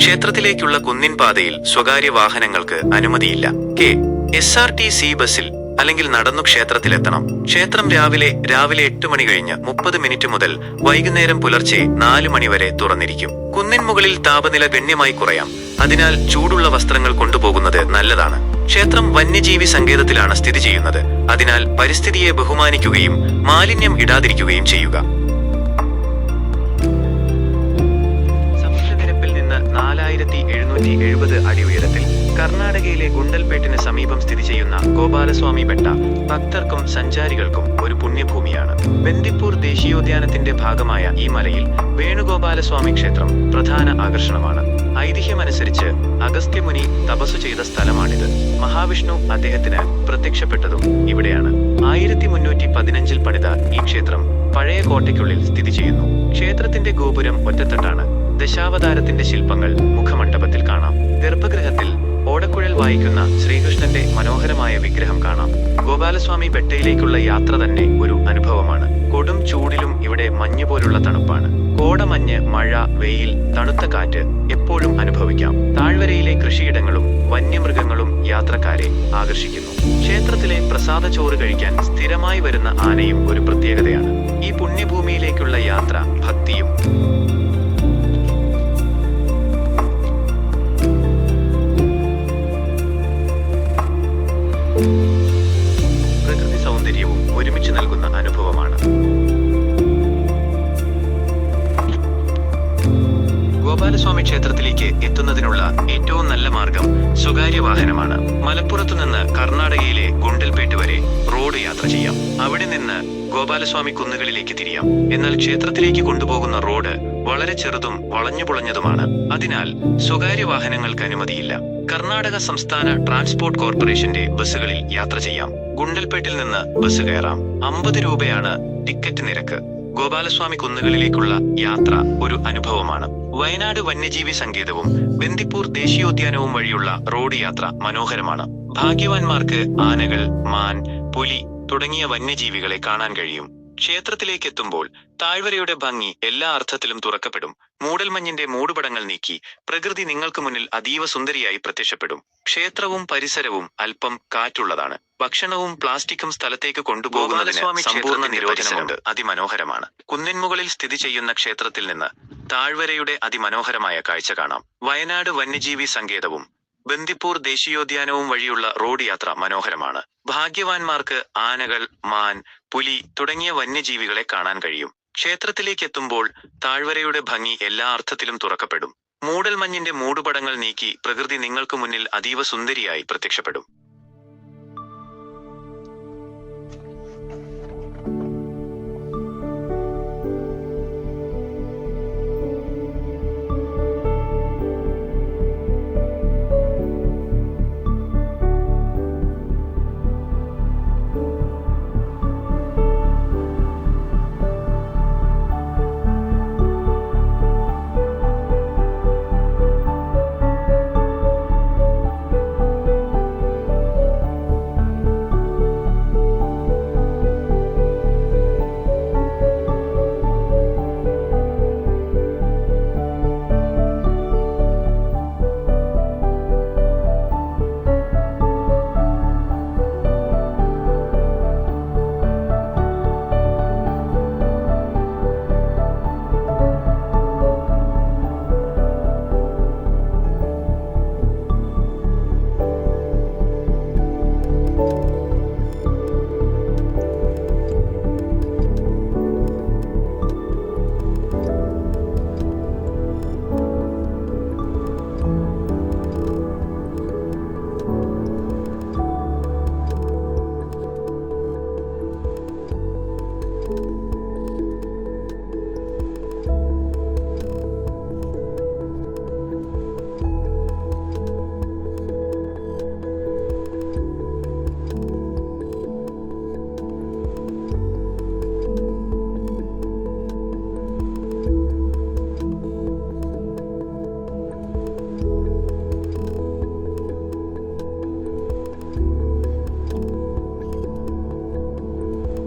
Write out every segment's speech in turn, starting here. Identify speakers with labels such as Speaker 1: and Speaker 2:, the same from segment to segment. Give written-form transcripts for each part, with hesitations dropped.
Speaker 1: ക്ഷേത്രത്തിലേക്കുള്ള കുന്നിൻ പാതയിൽ സ്വകാര്യ വാഹനങ്ങൾക്ക് അനുമതിയില്ല. KSRTC ബസ്സിൽ അല്ലെങ്കിൽ നടന്നു ക്ഷേത്രത്തിലെത്തണം. ക്ഷേത്രം രാവിലെ 8 മണി കഴിഞ്ഞ് 30 മിനിറ്റ് മുതൽ വൈകുന്നേരം പുലർച്ചെ 4 മണി വരെ തുറന്നിരിക്കും. കുന്നിൻ മുകളിൽ താപനില ഗണ്യമായി കുറയാം. അതിനാൽ ചൂടുള്ള വസ്ത്രങ്ങൾ കൊണ്ടുപോകുന്നത് നല്ലതാണ്. ക്ഷേത്രം വന്യജീവി സങ്കേതത്തിലാണ് സ്ഥിതി ചെയ്യുന്നത്. അതിനാൽ പരിസ്ഥിതിയെ ബഹുമാനിക്കുകയും മാലിന്യം ഇടാതിരിക്കുകയും ചെയ്യുക. സമുദ്രനിരപ്പിൽ നിന്ന് 4770 അടി ഉയരത്തിൽ കർണാടകയിലെ ഗുണ്ടൽപേട്ടിന് സമീപം സ്ഥിതി ചെയ്യുന്ന ഗോപാലസ്വാമി ബെട്ട ഭക്തർക്കും സഞ്ചാരികൾക്കും ഒരു പുണ്യഭൂമിയാണ്. ബന്ദിപ്പൂർ ദേശീയോദ്യാനത്തിന്റെ ഭാഗമായ ഈ മലയിൽ വേണുഗോപാലസ്വാമി ക്ഷേത്രം പ്രധാന ആകർഷണമാണ്. ഐതിഹ്യമനുസരിച്ച് അഗസ്ത്യമുനി തപസ്സു ചെയ്ത സ്ഥലമാണിത്. മഹാവിഷ്ണു അദ്ദേഹത്തിന് പ്രത്യക്ഷപ്പെട്ടതും ഇവിടെയാണ്. 1315 പണിത ഈ ക്ഷേത്രം പഴയ കോട്ടയ്ക്കുള്ളിൽ സ്ഥിതി ചെയ്യുന്നു. ക്ഷേത്രത്തിന്റെ ഗോപുരം ഒറ്റത്തട്ടാണ്. ദശാവതാരത്തിന്റെ ശില്പങ്ങൾ മുഖമണ്ഡപത്തിൽ കാണാം. ഗർഭഗൃഹത്തിൽ ഓടക്കുഴൽ വായിക്കുന്ന ശ്രീകൃഷ്ണന്റെ മനോഹരമായ വിഗ്രഹം കാണാം. ഗോപാലസ്വാമി ബെട്ടയിലേക്കുള്ള യാത്ര തന്നെ ഒരു അനുഭവമാണ്. കൊടും ചൂടിലും ഇവിടെ മഞ്ഞുപോലുള്ള തണുപ്പാണ്. കോടമഞ്ഞ്, മഴ, വെയിൽ, തണുത്ത കാറ്റ് എപ്പോഴും അനുഭവിക്കാം. താഴ്വരയിലെ കൃഷിയിടങ്ങളും വന്യമൃഗങ്ങളും യാത്രക്കാരെ ആകർഷിക്കുന്നു. ക്ഷേത്രത്തിലെ പ്രസാദ ചോറ് കഴിക്കാൻ സ്ഥിരമായി വരുന്ന ആനയും ഒരു പ്രത്യേകതയാണ്. ഈ പുണ്യഭൂമിയിലേക്കുള്ള യാത്ര ഭക്തിയും പ്രകൃതി സൗന്ദര്യവും ഒരുമിച്ച് നൽകുന്ന അനുഭവമാണ്. ഗോപാലസ്വാമി ക്ഷേത്രത്തിലേക്ക് എത്തുന്നതിനുള്ള ഏറ്റവും നല്ല മാർഗം സ്വകാര്യ വാഹനമാണ്. മലപ്പുറത്തു നിന്ന് കർണാടകയിലെ ഗുണ്ടൽപേട്ട് വരെ റോഡ് യാത്ര ചെയ്യാം. അവിടെ നിന്ന് ഗോപാലസ്വാമി കുന്നുകളിലേക്ക് തിരിയാം. എന്നാൽ ക്ഷേത്രത്തിലേക്ക് കൊണ്ടുപോകുന്ന റോഡ് വളരെ ചെറുതും വളഞ്ഞുപുളഞ്ഞതുമാണ്. അതിനാൽ സ്വകാര്യ വാഹനങ്ങൾക്ക് അനുമതിയില്ല. കർണാടക സംസ്ഥാന ട്രാൻസ്പോർട്ട് കോർപ്പറേഷന്റെ ബസ്സുകളിൽ യാത്ര ചെയ്യാം. ഗുണ്ടൽപേട്ടിൽ നിന്ന് ബസ് കയറാം. 50 രൂപയാണ് ടിക്കറ്റ് നിരക്ക്. ഗോപാലസ്വാമി കുന്നുകളിലേക്കുള്ള യാത്ര ഒരു അനുഭവമാണ്. വയനാട് വന്യജീവി സങ്കേതവും ബന്ദിപ്പൂർ ദേശീയോദ്യാനവും വഴിയുള്ള റോഡ് യാത്ര മനോഹരമാണ്. ഭാഗ്യവാന്മാർക്ക് ആനകൾ, മാൻ, പുലി തുടങ്ങിയ വന്യജീവികളെ കാണാൻ കഴിയും. ക്ഷേത്രത്തിലേക്ക് എത്തുമ്പോൾ താഴ്വരയുടെ ഭംഗി എല്ലാ അർത്ഥത്തിലും തുറക്കപ്പെടും. മൂടൽമഞ്ഞിന്റെ മൂടുപടങ്ങൾ നീക്കി പ്രകൃതി നിങ്ങൾക്ക് മുന്നിൽ അതീവ സുന്ദരിയായി പ്രത്യക്ഷപ്പെടും. ക്ഷേത്രവും പരിസരവും അല്പം കാറ്റുള്ളതാണ്. ഭക്ഷണവും പ്ലാസ്റ്റിക്കും സ്ഥലത്തേക്ക് കൊണ്ടുപോകുന്നതിന് സമ്പൂർണ്ണ നിരോധനമുണ്ട്. അതിമനോഹരമാണ്. കുന്നിൻമുകളിൽ സ്ഥിതി ചെയ്യുന്ന ക്ഷേത്രത്തിൽ നിന്ന് താഴ്വരയുടെ അതിമനോഹരമായ കാഴ്ച കാണാം. വയനാട് വന്യജീവി സങ്കേതവും ബന്ദിപ്പൂർ ദേശീയോദ്യാനവും വഴിയുള്ള റോഡ് യാത്ര മനോഹരമാണ്. ഭാഗ്യവാന്മാർക്ക് ആനകൾ, മാൻ, പുലി തുടങ്ങിയ വന്യജീവികളെ കാണാൻ കഴിയും. ക്ഷേത്രത്തിലേക്ക് എത്തുമ്പോൾ താഴ്വരയുടെ ഭംഗി എല്ലാ അർത്ഥത്തിലും തുറക്കപ്പെടും. മൂടൽമഞ്ഞിന്റെ മൂടുപടങ്ങൾ നീക്കി പ്രകൃതി നിങ്ങൾക്ക് മുന്നിൽ അതീവ സുന്ദരിയായി പ്രത്യക്ഷപ്പെടും.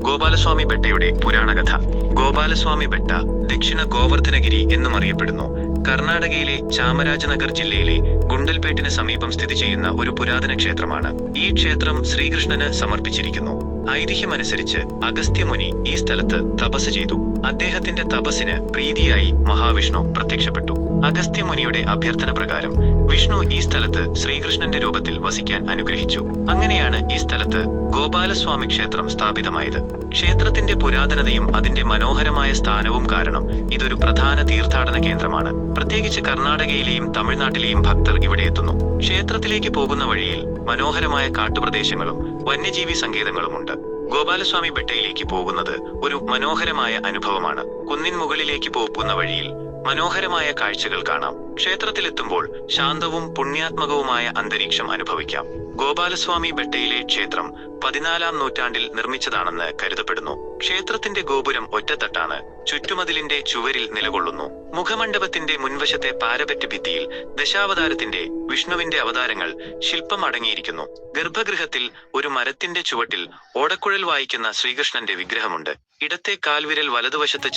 Speaker 1: ഗോപാലസ്വാമി ബെട്ടയുടെ പുരാണകഥ. ഗോപാലസ്വാമി ബെട്ട ദക്ഷിണ ഗോവർദ്ധനഗിരി എന്നും അറിയപ്പെടുന്നു. കർണാടകയിലെ ചാമരാജനഗർ ജില്ലയിലെ ഗുണ്ടൽപേട്ടിന് സമീപം സ്ഥിതി ചെയ്യുന്ന ഒരു പുരാതന ക്ഷേത്രമാണ്. ഈ ക്ഷേത്രം ശ്രീകൃഷ്ണന് സമർപ്പിച്ചിരിക്കുന്നു. ഐതിഹ്യമനുസരിച്ച് അഗസ്ത്യമുനി ഈ സ്ഥലത്ത് തപസ് ചെയ്തു. അദ്ദേഹത്തിന്റെ തപസ്സിന് പ്രീതിയായി മഹാവിഷ്ണു പ്രത്യക്ഷപ്പെട്ടു. അഗസ്ത്യമുനിയുടെ അഭ്യർത്ഥന പ്രകാരം വിഷ്ണു ഈ സ്ഥലത്ത് ശ്രീകൃഷ്ണന്റെ രൂപത്തിൽ വസിക്കാൻ അനുഗ്രഹിച്ചു. അങ്ങനെയാണ് ഈ സ്ഥലത്ത് ഗോപാലസ്വാമി ക്ഷേത്രം സ്ഥാപിതമായത്. ക്ഷേത്രത്തിന്റെ പുരാതനതയും അതിന്റെ മനോഹരമായ സ്ഥാനവും കാരണം ഇതൊരു പ്രധാന തീർത്ഥാടന കേന്ദ്രമാണ്. പ്രത്യേകിച്ച് കർണാടകയിലെയും തമിഴ്നാട്ടിലെയും ഭക്തർ ഇവിടെ എത്തുന്നു. ക്ഷേത്രത്തിലേക്ക് പോകുന്ന വഴിയിൽ മനോഹരമായ കാട്ടുപ്രദേശങ്ങളും വന്യജീവി സങ്കേതങ്ങളുമുണ്ട്. ഗോപാലസ്വാമി ബെട്ടയിലേക്ക് പോകുന്നത് ഒരു മനോഹരമായ അനുഭവമാണ്. കുന്നിൻ മുകളിലേക്ക് പോകുന്ന വഴിയിൽ മനോഹരമായ കാഴ്ചകൾ കാണാം. ക്ഷേത്രത്തിലെത്തുമ്പോൾ ശാന്തവും പുണ്യാത്മകവുമായ അന്തരീക്ഷം അനുഭവിക്കാം. ഗോപാലസ്വാമി ബെട്ടയിലെ ക്ഷേത്രം 14-ാം നൂറ്റാണ്ടിൽ നിർമ്മിച്ചതാണെന്ന് കരുതപ്പെടുന്നു. ക്ഷേത്രത്തിന്റെ ഗോപുരം ഒറ്റത്തട്ടാണ്. ചുറ്റുമതിലിന്റെ ചുവരിൽ നിലകൊള്ളുന്നു. മുഖമണ്ഡപത്തിന്റെ മുൻവശത്തെ പാരപെറ്റ് ഭിത്തിയിൽ ദശാവതാരത്തിന്റെ വിഷ്ണുവിന്റെ അവതാരങ്ങൾ ശില്പം അടങ്ങിയിരിക്കുന്നു. ഗർഭഗൃഹത്തിൽ ഒരു മരത്തിന്റെ ചുവട്ടിൽ ഓടക്കുഴൽ വായിക്കുന്ന ശ്രീകൃഷ്ണന്റെ വിഗ്രഹമുണ്ട്. ഇടത്തെ കാൽവിരൽ വലതുവശത്ത്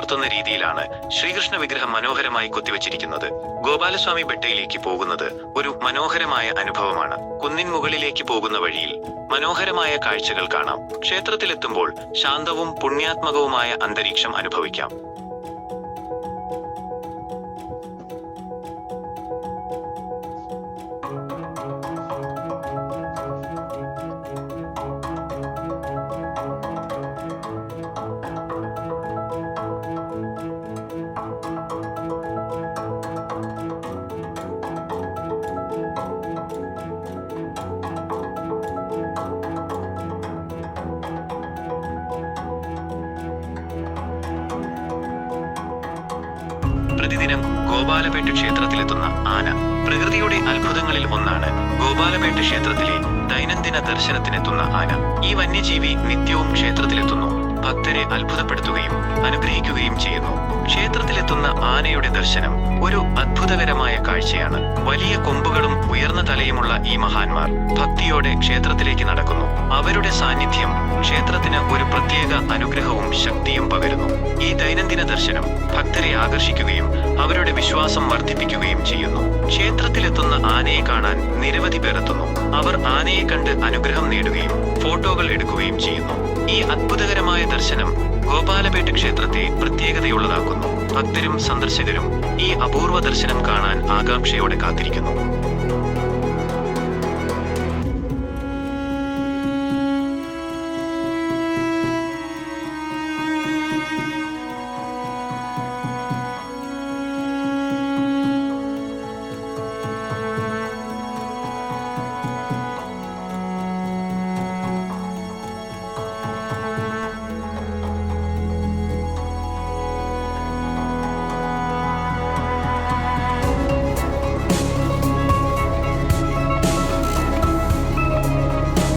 Speaker 1: ർത്തുന്ന രീതിയിലാണ് ശ്രീകൃഷ്ണ വിഗ്രഹം മനോഹരമായി കൊത്തിവച്ചിരിക്കുന്നത്. ഗോപാലസ്വാമി ബെട്ടയിലേക്ക് പോകുന്നത് ഒരു മനോഹരമായ അനുഭവമാണ്. കുന്നിൻ മുകളിലേക്ക് പോകുന്ന വഴിയിൽ മനോഹരമായ കാഴ്ചകൾ കാണാം. ക്ഷേത്രത്തിലെത്തുമ്പോൾ ശാന്തവും പുണ്യാത്മകവുമായ അന്തരീക്ഷം അനുഭവിക്കാം. പ്രതിദിനം ഗോപാലപേട്ട് ക്ഷേത്രത്തിലെത്തുന്ന ആന. പ്രകൃതിയുടെ അത്ഭുതങ്ങളിൽ ഒന്നാണ് ഗോപാലപേട്ട് ക്ഷേത്രത്തിലെ ദൈനംദിന ദർശനത്തിനെത്തുന്ന ആന. ഈ വന്യജീവി നിത്യവും ക്ഷേത്രത്തിലെത്തുന്നു. ഭക്തരെ അത്ഭുതപ്പെടുത്തുകയും അനുഗ്രഹിക്കുകയും ചെയ്യുന്നു. ക്ഷേത്രത്തിലെത്തുന്ന ആനയുടെ ദർശനം ഒരു അത്ഭുതകരമായ കാഴ്ചയാണ്. വലിയ കൊമ്പുകളും ഉയർന്ന തലയുമുള്ള ഈ മഹാന്മാർ ഭക്തിയോടെ ക്ഷേത്രത്തിലേക്ക് നടക്കുന്നു. അവരുടെ സാന്നിധ്യം ക്ഷേത്രത്തിന് ഒരു പ്രത്യേക അനുഗ്രഹവും ശക്തിയും പകരുന്നു. ഈ ദൈനംദിന ദർശനം ഭക്തരെ ആകർഷിക്കുകയും അവരുടെ വിശ്വാസം വർദ്ധിപ്പിക്കുകയും ചെയ്യുന്നു. ക്ഷേത്രത്തിലെത്തുന്ന ആനയെ കാണാൻ നിരവധി പേർ എത്തുന്നു. അവർ ആനയെ കണ്ട് അനുഗ്രഹം നേടുകയും ഫോട്ടോകൾ എടുക്കുകയും ചെയ്യുന്നു. ഈ അത്ഭുതകരമായ ദർശനം ഗോപാലപേട്ട് ക്ഷേത്രത്തെ പ്രത്യേകതയുള്ളതാക്കുന്നു. ഭക്തരും സന്ദർശകരും ഈ അപൂർവ ദർശനം കാണാൻ ആകാംക്ഷയോടെ കാത്തിരിക്കുന്നു.